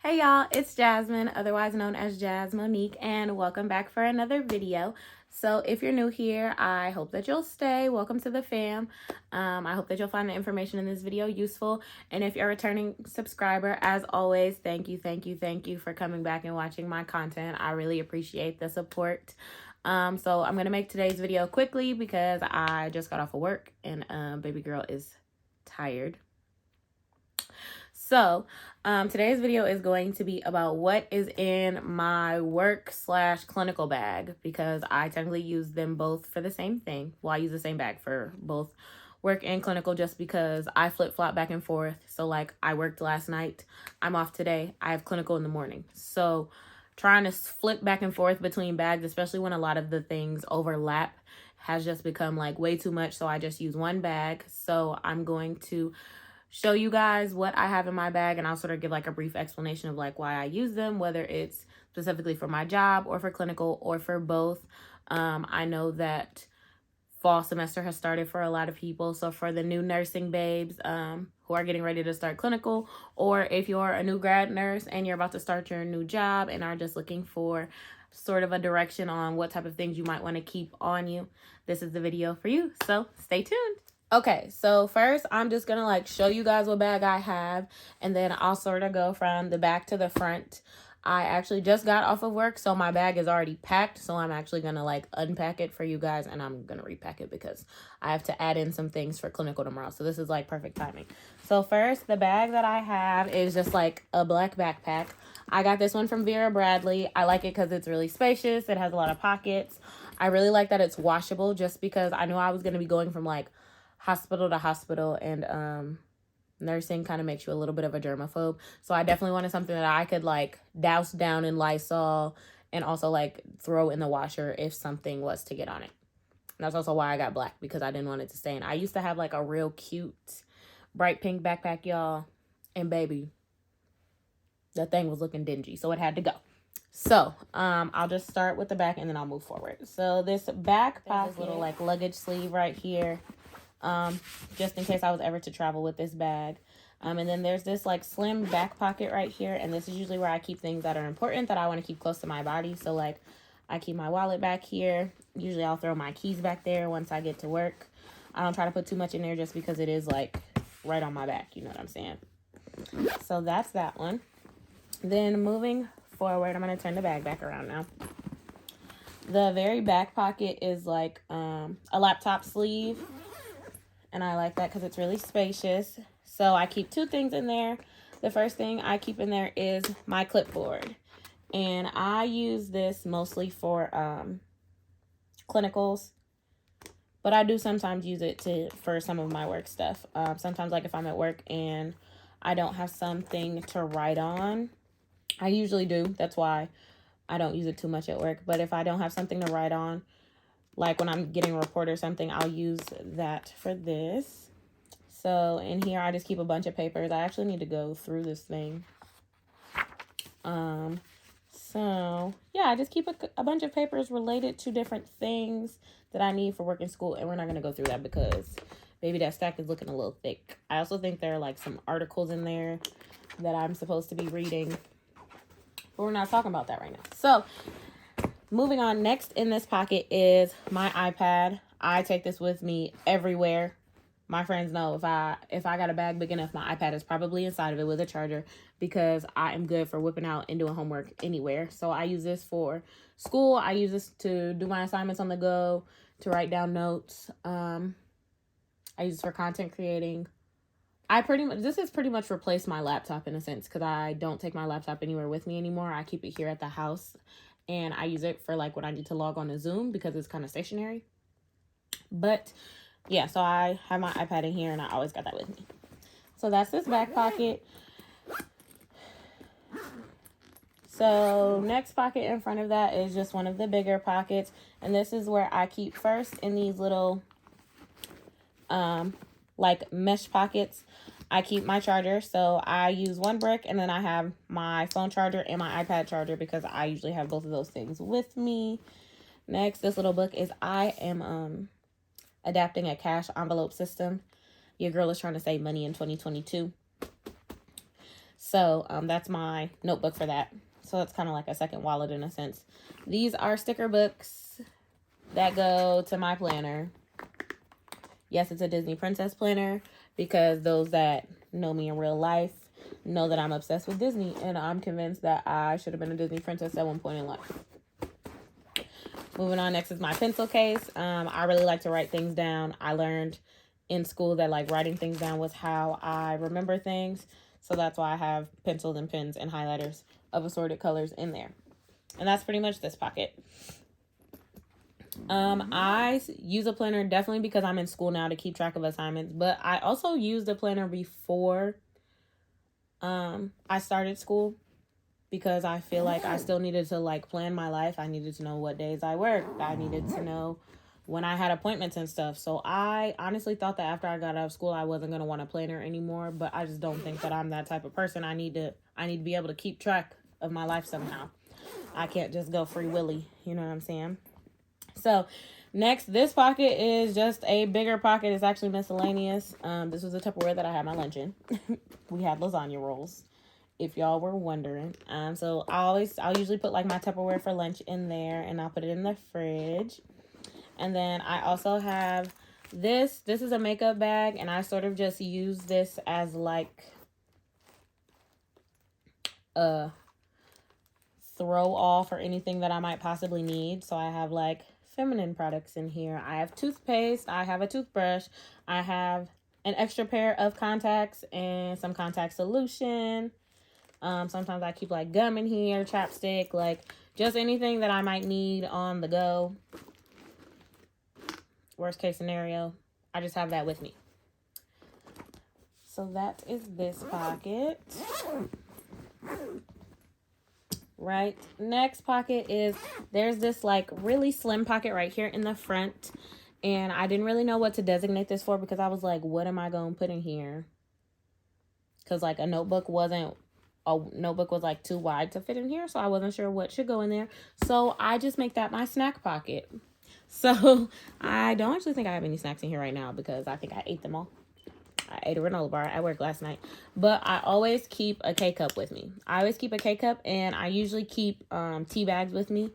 Hey y'all, it's Jasmine, otherwise known as Jazz Monique, and welcome back for another video. So if you're new here, I hope that you'll stay. Welcome to the fam. I hope that you'll find the information in this video useful. And if you're a returning subscriber, as always, thank you for coming back and watching my content. I really appreciate the support. So I'm going to make today's video quickly because I just got off of work and baby girl is tired. So today's video is going to be about what is in my work/clinical bag, because I technically use them both for the same thing. Well, I use the same bag for both work and clinical just because I flip-flop back and forth. So like I worked last night, I'm off today, I have clinical in the morning. So trying to flip back and forth between bags, especially when a lot of the things overlap, has just become like way too much. So I just use one bag. So I'm going to show you guys what I have in my bag, and I'll sort of give like a brief explanation of like why I use them, whether it's specifically for my job or for clinical or for both. I know that fall semester has started for a lot of people. So for the new nursing babes who are getting ready to start clinical, or if you're a new grad nurse and you're about to start your new job and are just looking for sort of a direction on what type of things you might want to keep on you, this is the video for you. So stay tuned. Okay, so first I'm just gonna like show you guys what bag I have, and then I'll sort of go from the back to the front. I actually just got off of work, so my bag is already packed, so I'm actually gonna like unpack it for you guys, and I'm gonna repack it because I have to add in some things for clinical tomorrow. So this is like perfect timing. So first, the bag that I have is just like a black backpack. I got this one from Vera Bradley. I like it because it's really spacious. It has a lot of pockets. I really like that it's washable, just because I knew I was gonna be going from like hospital to hospital, and nursing kind of makes you a little bit of a germaphobe. So I definitely wanted something that I could like douse down in Lysol and also like throw in the washer if something was to get on it. And that's also why I got black, because I didn't want it to stain. I used to have like a real cute bright pink backpack, y'all, and baby, that thing was looking dingy, so it had to go. So I'll just start with the back and then I'll move forward. So this back pocket, this little like luggage sleeve right here, just in case I was ever to travel with this bag. And then there's this like slim back pocket right here, and this is usually where I keep things that are important that I want to keep close to my body. So like I keep my wallet back here. Usually I'll throw my keys back there once I get to work. I don't try to put too much in there just because it is like right on my back, you know what I'm saying? So that's that one. Then moving forward, I'm going to turn the bag back around now. The very back pocket is like a laptop sleeve, and I like that because it's really spacious. So I keep two things in there. The first thing I keep in there is my clipboard, and I use this mostly for clinicals, but I do sometimes use it for some of my work stuff. Sometimes like if I'm at work and I don't have something to write on, I usually do. That's why I don't use it too much at work. But if I don't have something to write on, like when I'm getting a report or something, I'll use that for this. So in here, I just keep a bunch of papers. I actually need to go through this thing. So yeah, I just keep a bunch of papers related to different things that I need for work and school. And we're not going to go through that because maybe that stack is looking a little thick. I also think there are like some articles in there that I'm supposed to be reading, but we're not talking about that right now. So moving on, next in this pocket is my iPad. I take this with me everywhere. My friends know if I got a bag big enough, my iPad is probably inside of it with a charger, because I am good for whipping out and doing homework anywhere. So I use this for school. I use this to do my assignments on the go, to write down notes. I use this for content creating. This has pretty much replaced my laptop in a sense, because I don't take my laptop anywhere with me anymore. I keep it here at the house, and I use it for like when I need to log on to Zoom because it's kind of stationary. But yeah, so I have my iPad in here and I always got that with me. So that's this back pocket. So next pocket in front of that is just one of the bigger pockets, and this is where I keep first in these little like mesh pockets. I keep my charger. So I use one brick, and then I have my phone charger and my iPad charger because I usually have both of those things with me. Next, this little book is I am adapting a cash envelope system. Your girl is trying to save money in 2022. So that's my notebook for that. So it's kind of like a second wallet in a sense. These are sticker books that go to my planner. Yes, it's a Disney Princess planner because those that know me in real life know that I'm obsessed with Disney, and I'm convinced that I should have been a Disney princess at one point in life. Moving on, next is my pencil case. I really like to write things down. I learned in school that like writing things down was how I remember things. So that's why I have pencils and pens and highlighters of assorted colors in there. And that's pretty much this pocket. I use a planner definitely because I'm in school now to keep track of assignments, but I also used a planner before I started school because I feel like I still needed to like plan my life. I needed to know what days I worked. I needed to know when I had appointments and stuff. So I honestly thought that after I got out of school, I wasn't going to want a planner anymore, but I just don't think that I'm that type of person. I need to be able to keep track of my life somehow. I can't just go free willy, you know what I'm saying? So next, this pocket is just a bigger pocket. It's actually miscellaneous. This was a Tupperware that I had my lunch in. We had lasagna rolls, if y'all were wondering. So I'll usually put like my Tupperware for lunch in there, and I'll put it in the fridge. And then I also have this. This is a makeup bag, and I sort of just use this as like a throw off or anything that I might possibly need. So I have like feminine products in here. I have toothpaste, I have a toothbrush, I have an extra pair of contacts and some contact solution. Sometimes I keep like gum in here, chapstick, like just anything that I might need on the go. Worst case scenario, I just have that with me. So that is this pocket. Right, next pocket is, there's this like really slim pocket right here in the front, and I didn't really know what to designate this for because I was like, what am I going to put in here? Because like a notebook was like too wide to fit in here, so I wasn't sure what should go in there. So I just make that my snack pocket. So I don't actually think I have any snacks in here right now because I think I ate them all. I ate a granola bar at work last night. But I always keep a K-cup with me. I always keep a K-cup, and I usually keep tea bags with me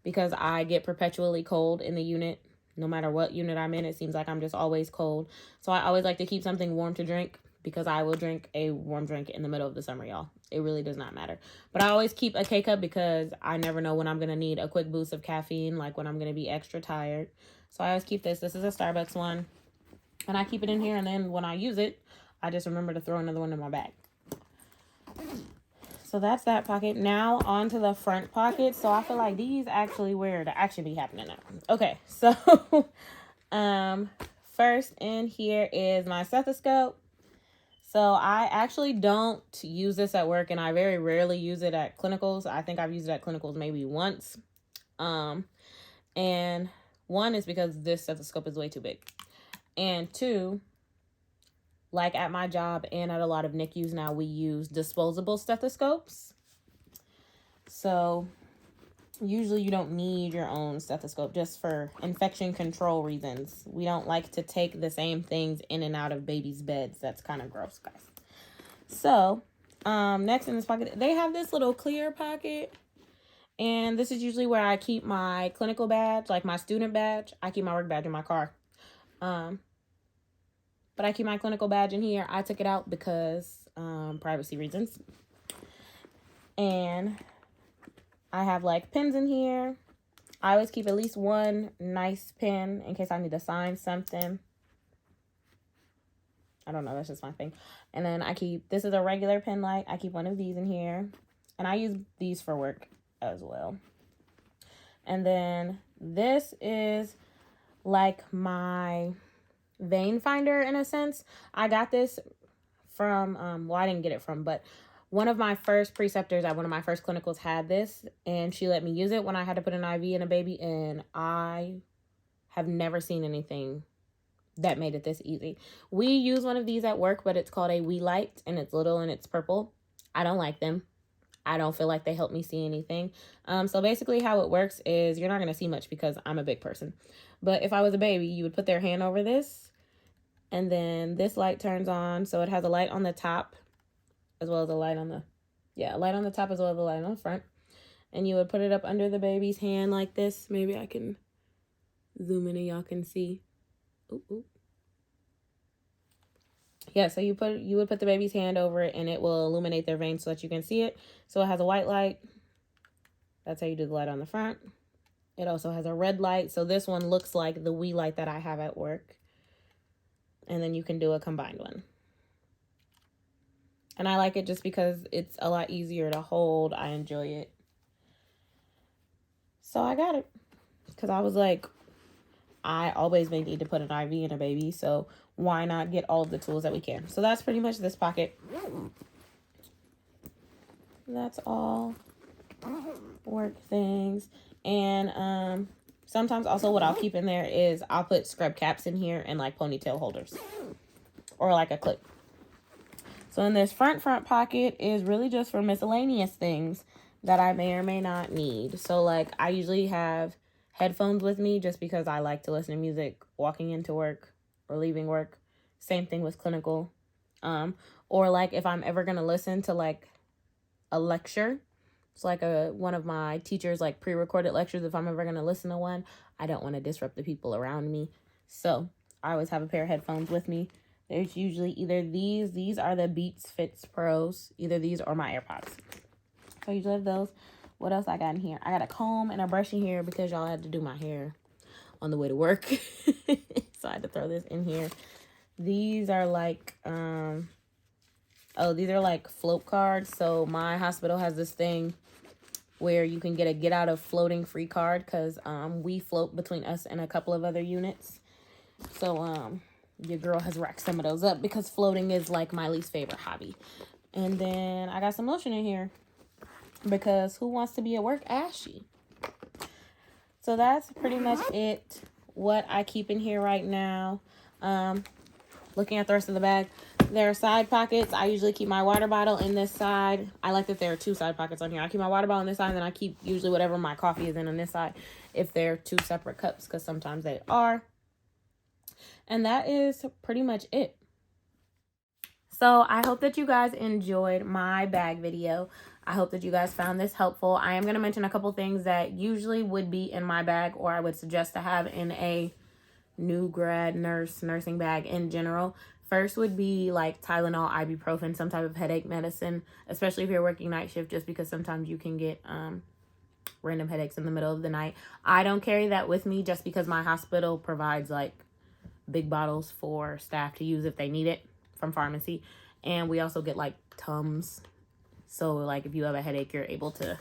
because I get perpetually cold in the unit. No matter what unit I'm in, it seems like I'm just always cold. So I always like to keep something warm to drink because I will drink a warm drink in the middle of the summer, y'all. It really does not matter. But I always keep a K-cup because I never know when I'm going to need a quick boost of caffeine, like when I'm going to be extra tired. So I always keep this. This is a Starbucks one. And I keep it in here, and then when I use it, I just remember to throw another one in my bag. So that's that pocket. Now on to the front pocket. So I feel like these actually where the action be happening now. Okay, so first in here is my stethoscope. So I actually don't use this at work, and I very rarely use it at clinicals. I think I've used it at clinicals maybe once. And one is because this stethoscope is way too big. And two, like at my job and at a lot of NICUs now, we use disposable stethoscopes. So usually you don't need your own stethoscope just for infection control reasons. We don't like to take the same things in and out of babies' beds. That's kind of gross, guys. So next in this pocket, they have this little clear pocket. And this is usually where I keep my clinical badge, like my student badge. I keep my work badge in my car. But I keep my clinical badge in here. I took it out because privacy reasons. And I have like pens in here. I always keep at least one nice pen in case I need to sign something. I don't know, that's just my thing. And then this is a regular pen light. I keep one of these in here. And I use these for work as well. And then this is like my vein finder in a sense. I got this from, I didn't get it from, but one of my first preceptors at one of my first clinicals had this, and she let me use it when I had to put an IV in a baby, and I have never seen anything that made it this easy. We use one of these at work, but it's called a Wee Light, and it's little and it's purple. I don't like them. I don't feel like they help me see anything. So basically how it works is you're not going to see much because I'm a big person. But if I was a baby, you would put their hand over this, and then this light turns on. So it has a light on the top as well as a light on the, a light on the top as well as a light on the front. And you would put it up under the baby's hand like this. Maybe I can zoom in and y'all can see. Ooh, ooh. Yeah, so you would put the baby's hand over it and it will illuminate their veins so that you can see it. So it has a white light. That's how you do the light on the front. It also has a red light. So this one looks like the Wii light that I have at work. And then you can do a combined one. And I like it just because it's a lot easier to hold. I enjoy it. So I got it. Because I was like, I always may need to put an IV in a baby. So why not get all of the tools that we can? So that's pretty much this pocket. That's all work things. And sometimes also what I'll keep in there is I'll put scrub caps in here and like ponytail holders. Or like a clip. So in this front pocket is really just for miscellaneous things that I may or may not need. So like I usually have headphones with me just because I like to listen to music walking into work or leaving work. Same thing with clinical. Or like if I'm ever going to listen to like a lecture. It's like one of my teachers like pre-recorded lectures. If I'm ever going to listen to one, I don't want to disrupt the people around me. So I always have a pair of headphones with me. There's usually either these are the Beats Fits Pros, either these or my AirPods. So I usually have those. What else I got in here? I got a comb and a brush in here because y'all had to do my hair on the way to work. So I had to throw this in here. These are like, these are like float cards. So my hospital has this thing where you can get a get out of floating free card because we float between us and a couple of other units. So, your girl has racked some of those up because floating is like my least favorite hobby. And then I got some lotion in here because who wants to be at work ashy? So that's pretty much it. What I keep in here right now. Looking at the rest of the bag, there are side pockets. I usually keep my water bottle in this side. I like that there are two side pockets on here. I keep my water bottle on this side, and then I keep usually whatever my coffee is in on this side if they're two separate cups because sometimes they are. And that is pretty much it. So I hope that you guys enjoyed my bag video. I hope that you guys found this helpful. I am going to mention a couple things that usually would be in my bag or I would suggest to have in a new grad nursing bag in general. First would be like Tylenol, ibuprofen, some type of headache medicine, especially if you're working night shift, just because sometimes you can get random headaches in the middle of the night. I don't carry that with me just because my hospital provides like big bottles for staff to use if they need it from pharmacy. And we also get like Tums. So like if you have a headache, you're able to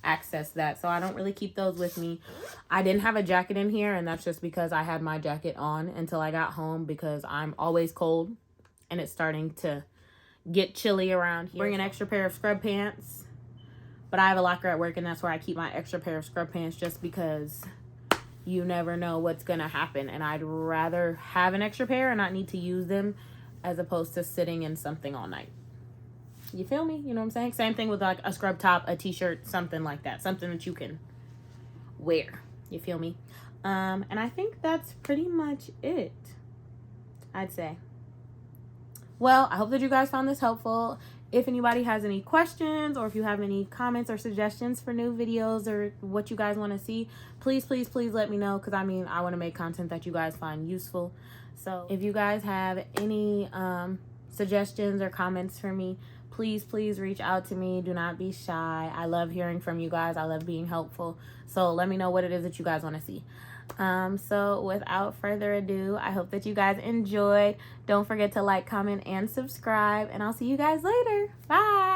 access that. So I don't really keep those with me. I didn't have a jacket in here, and that's just because I had my jacket on until I got home because I'm always cold and it's starting to get chilly around here. Bring an extra pair of scrub pants. But I have a locker at work and that's where I keep my extra pair of scrub pants just because you never know what's going to happen. And I'd rather have an extra pair and not need to use them as opposed to sitting in something all night. You feel me? You know what I'm saying? Same thing with like a scrub top, a t-shirt, something like that. Something that you can wear. You feel me? And I think that's pretty much it, I'd say. Well, I hope that you guys found this helpful. If anybody has any questions or if you have any comments or suggestions for new videos or what you guys want to see, please, please, please let me know because I want to make content that you guys find useful. So if you guys have any suggestions or comments for me, please, please reach out to me. Do not be shy. I love hearing from you guys. I love being helpful. So let me know what it is that you guys want to see. So without further ado, I hope that you guys enjoyed. Don't forget to like, comment, and subscribe, and I'll see you guys later. Bye.